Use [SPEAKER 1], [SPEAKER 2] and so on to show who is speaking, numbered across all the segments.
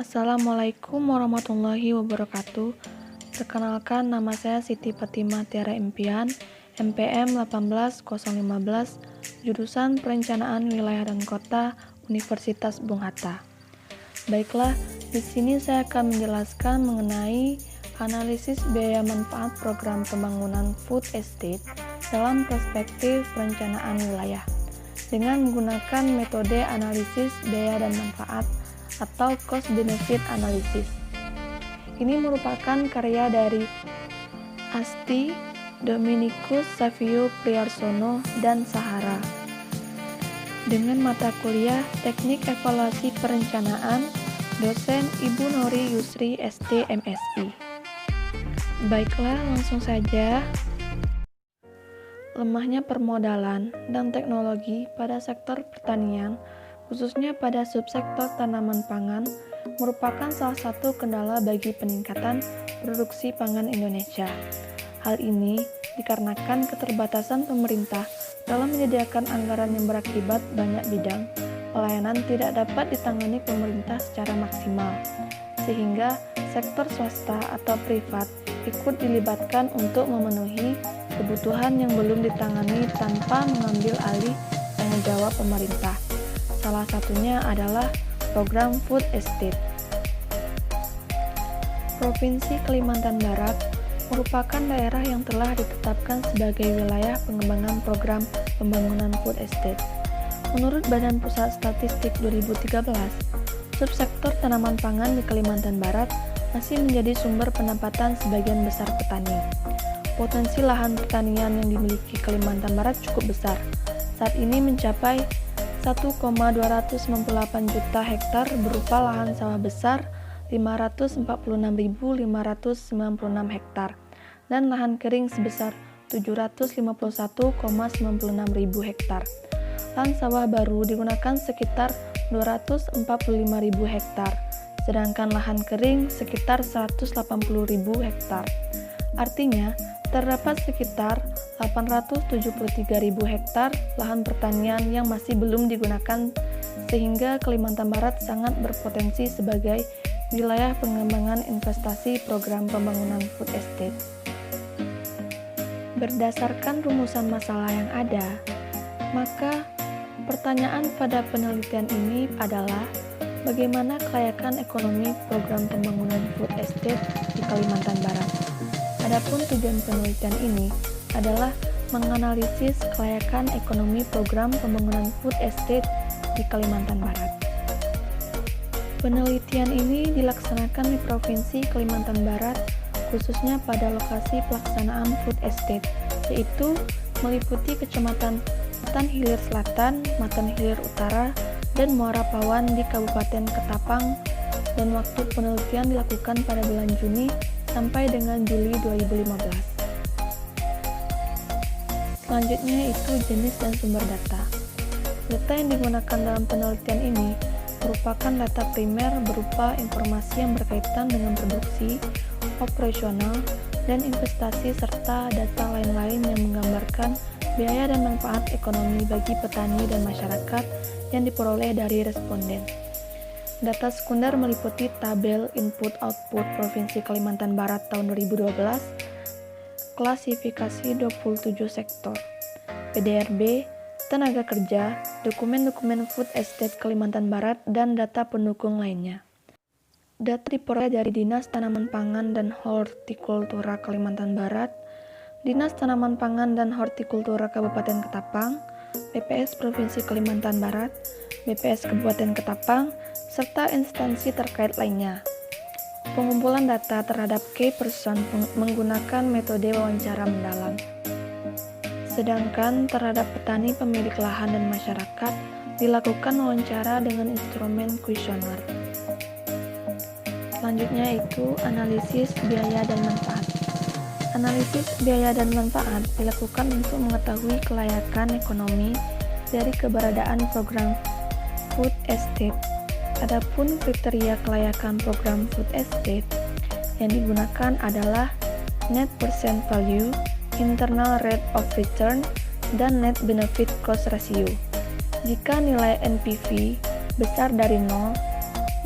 [SPEAKER 1] Assalamualaikum warahmatullahi wabarakatuh. Perkenalkan, nama saya Siti Fatimah Tiara Impian, MPM 18015, jurusan Perencanaan Wilayah dan Kota, Universitas Bung Hatta. Baiklah, di sini saya akan menjelaskan mengenai analisis biaya manfaat program pembangunan food estate dalam perspektif perencanaan wilayah dengan menggunakan metode analisis biaya dan manfaat atau cost benefit analysis. Ini merupakan karya dari Asti, Dominikus Savio Priarsono, dan Sahara dengan mata kuliah Teknik Evaluasi Perencanaan, dosen Ibu Nori Yusri ST MSI. Baiklah, langsung saja. Lemahnya permodalan dan teknologi pada sektor pertanian, khususnya pada subsektor tanaman pangan, merupakan salah satu kendala bagi peningkatan produksi pangan Indonesia. Hal ini dikarenakan keterbatasan pemerintah dalam menyediakan anggaran yang berakibat banyak bidang pelayanan tidak dapat ditangani pemerintah secara maksimal, sehingga sektor swasta atau privat ikut dilibatkan untuk memenuhi kebutuhan yang belum ditangani tanpa mengambil alih tanggung jawab pemerintah. Salah satunya adalah program food estate. Provinsi Kalimantan Barat merupakan daerah yang telah ditetapkan sebagai wilayah pengembangan program pembangunan food estate. Menurut Badan Pusat Statistik 2013, subsektor tanaman pangan di Kalimantan Barat masih menjadi sumber pendapatan sebagian besar petani. Potensi lahan pertanian yang dimiliki Kalimantan Barat cukup besar. Saat ini mencapai 1,298 juta hektar berupa lahan sawah besar 546.596 hektar dan lahan kering sebesar 751,96 ribu hektar. Lahan sawah baru digunakan sekitar 245.000 hektar, sedangkan lahan kering sekitar 180.000 hektar. Artinya, terdapat sekitar 873.000 hektar lahan pertanian yang masih belum digunakan, sehingga Kalimantan Barat sangat berpotensi sebagai wilayah pengembangan investasi program pembangunan food estate. Berdasarkan rumusan masalah yang ada, maka pertanyaan pada penelitian ini adalah bagaimana kelayakan ekonomi program pembangunan food estate di Kalimantan Barat. Adapun tujuan penelitian ini adalah menganalisis kelayakan ekonomi program pembangunan food estate di Kalimantan Barat. Penelitian ini dilaksanakan di Provinsi Kalimantan Barat, khususnya pada lokasi pelaksanaan food estate, yaitu meliputi Kecamatan Matan Hilir Selatan, Matan Hilir Utara, dan Muara Pawan di Kabupaten Ketapang, dan waktu penelitian dilakukan pada bulan Juni sampai dengan Juli 2015. Selanjutnya itu jenis dan sumber data. Data yang digunakan dalam penelitian ini merupakan data primer berupa informasi yang berkaitan dengan produksi, operasional, dan investasi serta data lain-lain yang menggambarkan biaya dan manfaat ekonomi bagi petani dan masyarakat yang diperoleh dari responden. Data sekunder meliputi tabel input-output Provinsi Kalimantan Barat tahun 2012, klasifikasi 27 sektor, PDRB, tenaga kerja, dokumen-dokumen food estate Kalimantan Barat, dan data pendukung lainnya. Data diperoleh dari Dinas Tanaman Pangan dan Hortikultura Kalimantan Barat, Dinas Tanaman Pangan dan Hortikultura Kabupaten Ketapang, BPS Provinsi Kalimantan Barat, BPS Kabupaten Ketapang, serta instansi terkait lainnya. Pengumpulan data terhadap key person menggunakan metode wawancara mendalam. Sedangkan terhadap petani pemilik lahan dan masyarakat dilakukan wawancara dengan instrumen kuesioner. Selanjutnya itu analisis biaya dan manfaat. Analisis biaya dan manfaat dilakukan untuk mengetahui kelayakan ekonomi dari keberadaan program food estate. Adapun kriteria kelayakan program food estate yang digunakan adalah net present value, internal rate of return, dan net benefit cost ratio. Jika nilai NPV besar dari 0,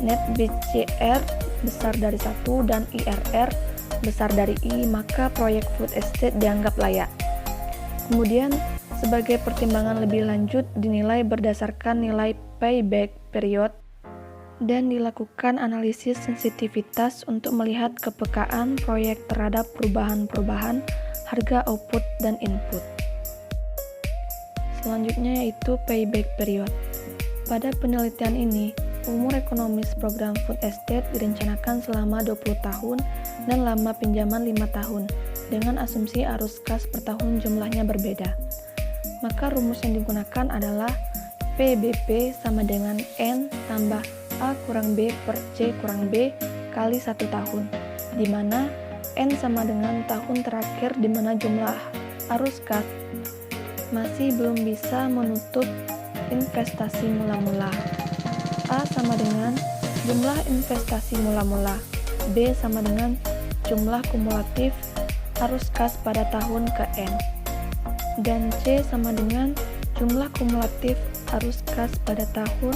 [SPEAKER 1] net BCR besar dari 1 dan IRR besar dari I, maka proyek food estate dianggap layak. Kemudian, sebagai pertimbangan lebih lanjut dinilai berdasarkan nilai payback period dan dilakukan analisis sensitivitas untuk melihat kepekaan proyek terhadap perubahan-perubahan harga output dan input. Selanjutnya yaitu payback period. Pada penelitian ini, umur ekonomis program food estate direncanakan selama 20 tahun dan lama pinjaman 5 tahun, dengan asumsi arus kas per tahun jumlahnya berbeda. Maka rumus yang digunakan adalah PBP sama dengan N tambah A kurang B per C kurang B kali 1 tahun, di mana N sama dengan tahun terakhir di mana jumlah arus kas masih belum bisa menutup investasi mula-mula. A sama dengan jumlah investasi mula-mula, B sama dengan jumlah kumulatif arus kas pada tahun ke-N, dan C sama dengan jumlah kumulatif arus kas pada tahun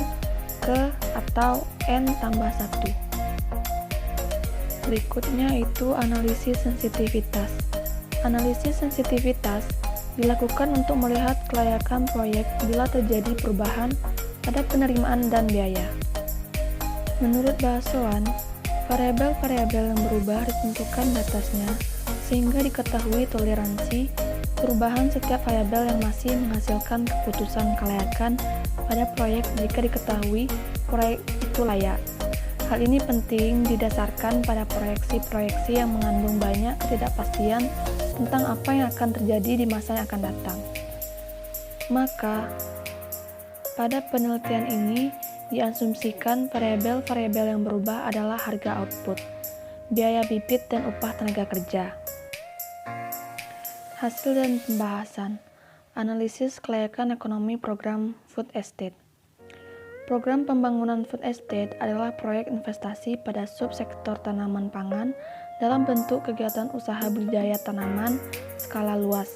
[SPEAKER 1] ke atau N tambah 1. Berikutnya itu analisis sensitivitas. Analisis sensitivitas dilakukan untuk melihat kelayakan proyek bila terjadi perubahan pada penerimaan dan biaya. Menurut bahasawan, variabel-variabel yang berubah ditentukan batasnya sehingga diketahui toleransi perubahan setiap variabel yang masih menghasilkan keputusan kelayakan pada proyek jika diketahui proyek itu layak. Hal ini penting didasarkan pada proyeksi-proyeksi yang mengandung banyak ketidakpastian tentang apa yang akan terjadi di masa yang akan datang. Maka, pada penelitian ini diasumsikan variabel-variabel yang berubah adalah harga output, biaya bibit, dan upah tenaga kerja. Hasil dan pembahasan. Analisis kelayakan ekonomi program food estate. Program pembangunan food estate adalah proyek investasi pada subsektor tanaman pangan dalam bentuk kegiatan usaha budidaya tanaman skala luas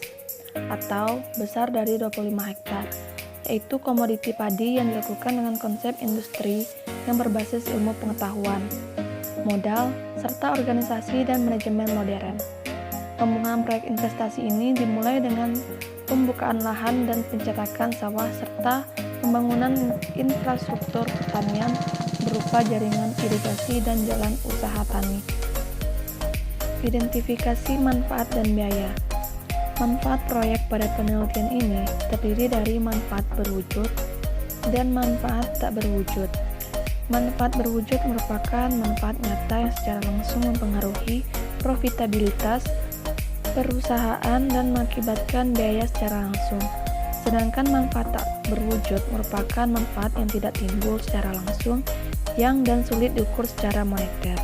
[SPEAKER 1] atau besar dari 25 hektar, yaitu komoditi padi yang dilakukan dengan konsep industri yang berbasis ilmu pengetahuan, modal, serta organisasi dan manajemen modern. Pembangunan proyek investasi ini dimulai dengan pembukaan lahan dan pencetakan sawah serta pembangunan infrastruktur pertanian berupa jaringan irigasi dan jalan usaha tani. Identifikasi manfaat dan biaya. Manfaat proyek pada penelitian ini terdiri dari manfaat berwujud dan manfaat tak berwujud. Manfaat berwujud merupakan manfaat nyata yang secara langsung mempengaruhi profitabilitas perusahaan dan mengakibatkan biaya secara langsung. Sedangkan manfaat tak berwujud merupakan manfaat yang tidak timbul secara langsung yang dan sulit diukur secara moneter.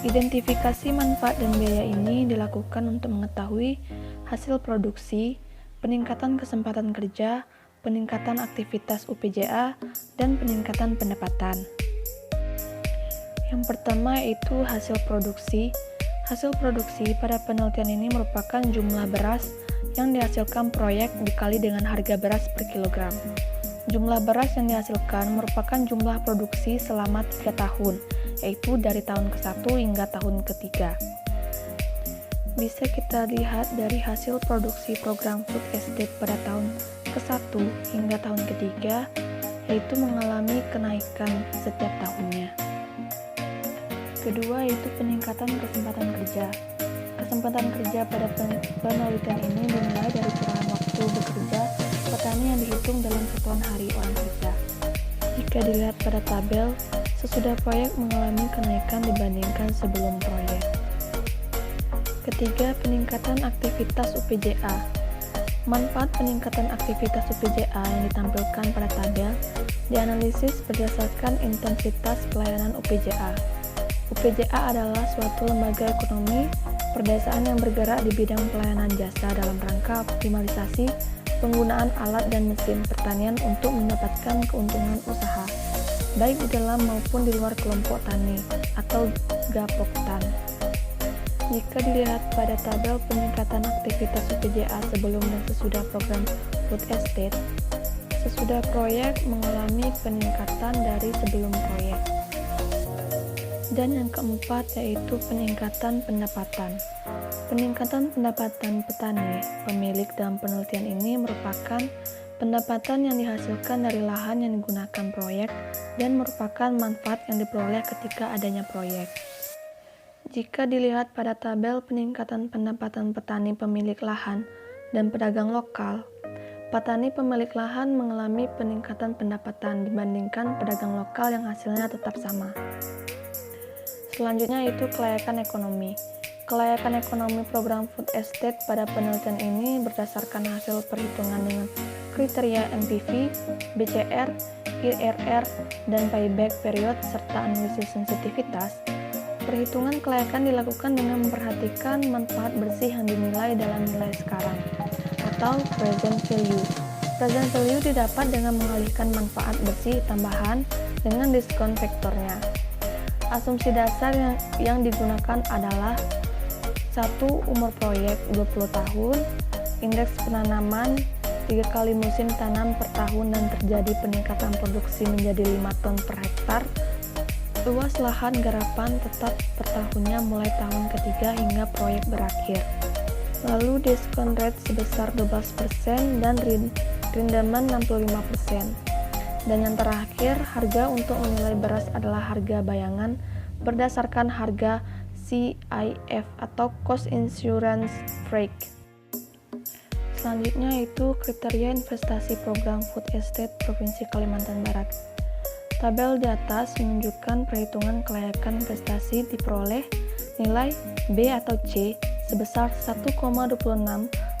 [SPEAKER 1] Identifikasi manfaat dan biaya ini dilakukan untuk mengetahui hasil produksi, peningkatan kesempatan kerja, peningkatan aktivitas UPJA, dan peningkatan pendapatan. Yang pertama yaitu hasil produksi. Hasil produksi pada penelitian ini merupakan jumlah beras yang dihasilkan proyek dikali dengan harga beras per kilogram. Jumlah beras yang dihasilkan merupakan jumlah produksi selama 3 tahun, yaitu dari tahun ke-1 hingga tahun ke-3. Bisa kita lihat dari hasil produksi program food estate pada tahun ke-1 hingga tahun ke-3, yaitu mengalami kenaikan setiap tahunnya. Kedua yaitu peningkatan kesempatan kerja. Kesempatan kerja pada penelitian ini dimulai dari curahan waktu bekerja petani yang dihitung dalam satuan hari orang kerja. Jika dilihat pada tabel, sesudah proyek mengalami kenaikan dibandingkan sebelum proyek. Ketiga, peningkatan aktivitas UPJA. Manfaat peningkatan aktivitas UPJA yang ditampilkan pada tabel dianalisis berdasarkan intensitas pelayanan UPJA. UPJA adalah suatu lembaga ekonomi perdesaan yang bergerak di bidang pelayanan jasa dalam rangka optimalisasi penggunaan alat dan mesin pertanian untuk mendapatkan keuntungan usaha, baik di dalam maupun di luar kelompok tani atau Gapoktan. Jika dilihat pada tabel peningkatan aktivitas UPJA sebelum dan sesudah program food estate, sesudah proyek mengalami peningkatan dari sebelum proyek. Dan yang keempat yaitu peningkatan pendapatan. Peningkatan pendapatan petani, pemilik dalam penelitian ini merupakan pendapatan yang dihasilkan dari lahan yang digunakan proyek dan merupakan manfaat yang diperoleh ketika adanya proyek. Jika dilihat pada tabel peningkatan pendapatan petani pemilik lahan dan pedagang lokal, petani pemilik lahan mengalami peningkatan pendapatan dibandingkan pedagang lokal yang hasilnya tetap sama. Selanjutnya itu kelayakan ekonomi. Kelayakan ekonomi program food estate pada penelitian ini berdasarkan hasil perhitungan dengan kriteria NPV, BCR, IRR, dan payback period serta analisis sensitivitas. Perhitungan kelayakan dilakukan dengan memperhatikan manfaat bersih yang dinilai dalam nilai sekarang atau present value. Present value didapat dengan mengalihkan manfaat bersih tambahan dengan diskon vektornya. Asumsi dasar yang digunakan adalah 1. Umur proyek 20 tahun, indeks penanaman 3 kali musim tanam per tahun dan terjadi peningkatan produksi menjadi 5 ton per hektar, luas lahan garapan tetap per tahunnya mulai tahun ketiga hingga proyek berakhir. Lalu diskon rate sebesar 12% dan rendaman 65%. Dan yang terakhir, harga untuk menilai beras adalah harga bayangan berdasarkan harga CIF atau Cost Insurance Freak. Selanjutnya itu kriteria investasi program food estate Provinsi Kalimantan Barat. Tabel di atas menunjukkan perhitungan kelayakan investasi diperoleh nilai B atau C sebesar 1,26,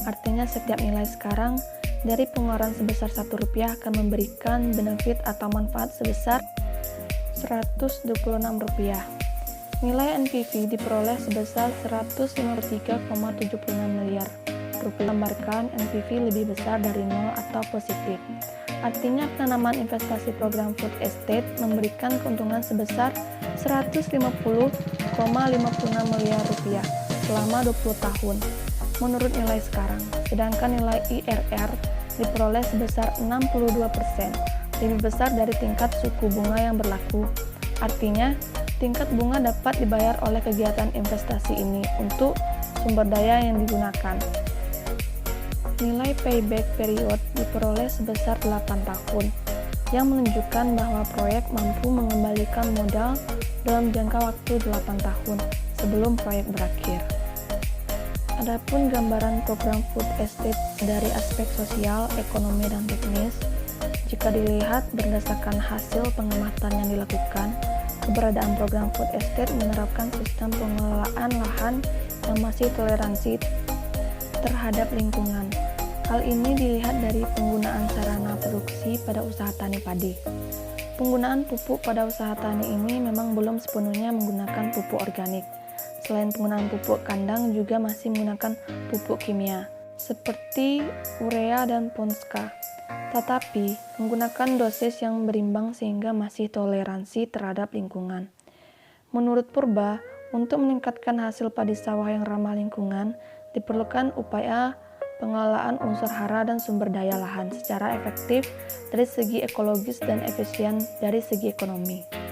[SPEAKER 1] artinya setiap nilai sekarang dari pengeluaran sebesar Rp1 akan memberikan benefit atau manfaat sebesar Rp126. Nilai NPV diperoleh sebesar Rp153,76 miliar. Gambarkan NPV lebih besar dari 0 atau positif. Artinya penanaman investasi program food estate memberikan keuntungan sebesar Rp150,56 miliar selama 20 tahun menurut nilai sekarang. Sedangkan nilai IRR diperoleh sebesar 62%, lebih besar dari tingkat suku bunga yang berlaku. Artinya, tingkat bunga dapat dibayar oleh kegiatan investasi ini untuk sumber daya yang digunakan. Nilai payback period diperoleh sebesar 8 tahun, yang menunjukkan bahwa proyek mampu mengembalikan modal dalam jangka waktu 8 tahun sebelum proyek berakhir. Adapun gambaran program food estate dari aspek sosial, ekonomi, dan teknis, jika dilihat berdasarkan hasil pengamatan yang dilakukan, keberadaan program food estate menerapkan sistem pengelolaan lahan yang masih toleransi terhadap lingkungan. Hal ini dilihat dari penggunaan sarana produksi pada usaha tani padi. Penggunaan pupuk pada usaha tani ini memang belum sepenuhnya menggunakan pupuk organik. Selain penggunaan pupuk kandang juga masih menggunakan pupuk kimia, seperti urea dan ponska. Tetapi, menggunakan dosis yang berimbang sehingga masih toleransi terhadap lingkungan. Menurut Purba, untuk meningkatkan hasil padi sawah yang ramah lingkungan, diperlukan upaya pengelolaan unsur hara dan sumber daya lahan secara efektif dari segi ekologis dan efisien dari segi ekonomi.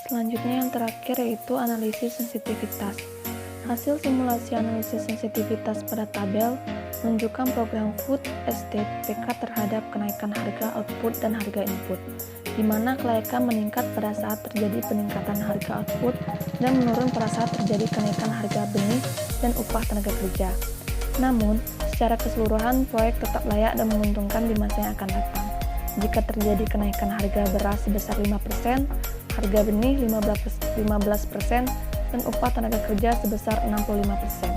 [SPEAKER 1] Selanjutnya yang terakhir yaitu analisis sensitivitas. Hasil simulasi analisis sensitivitas pada tabel menunjukkan program food estate PK terhadap kenaikan harga output dan harga input, di mana kelayakan meningkat pada saat terjadi peningkatan harga output dan menurun pada saat terjadi kenaikan harga benih dan upah tenaga kerja. Namun, secara keseluruhan proyek tetap layak dan menguntungkan di masa yang akan datang. Jika terjadi kenaikan harga beras sebesar 5%, harga benih 15%, dan upah tenaga kerja sebesar 65%.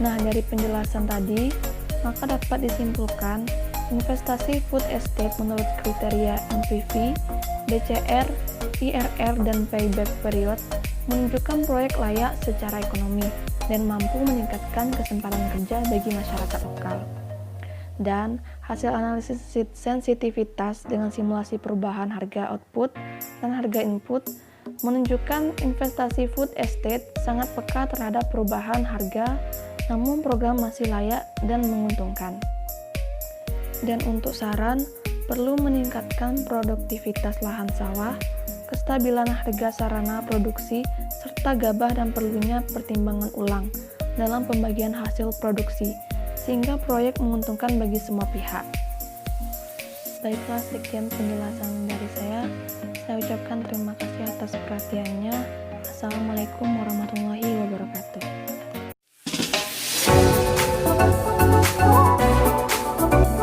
[SPEAKER 1] Nah, dari penjelasan tadi, maka dapat disimpulkan investasi food estate menurut kriteria NPV, BCR, IRR, dan payback period menunjukkan proyek layak secara ekonomi dan mampu meningkatkan kesempatan kerja bagi masyarakat lokal. Dan hasil analisis sensitivitas dengan simulasi perubahan harga output dan harga input menunjukkan investasi food estate sangat peka terhadap perubahan harga, namun program masih layak dan menguntungkan. Dan untuk saran, perlu meningkatkan produktivitas lahan sawah, kestabilan harga sarana produksi, serta gabah dan perlunya pertimbangan ulang dalam pembagian hasil produksi, sehingga proyek menguntungkan bagi semua pihak. Baiklah, sekian penjelasan dari saya. Saya ucapkan terima kasih atas perhatiannya. Assalamualaikum warahmatullahi wabarakatuh.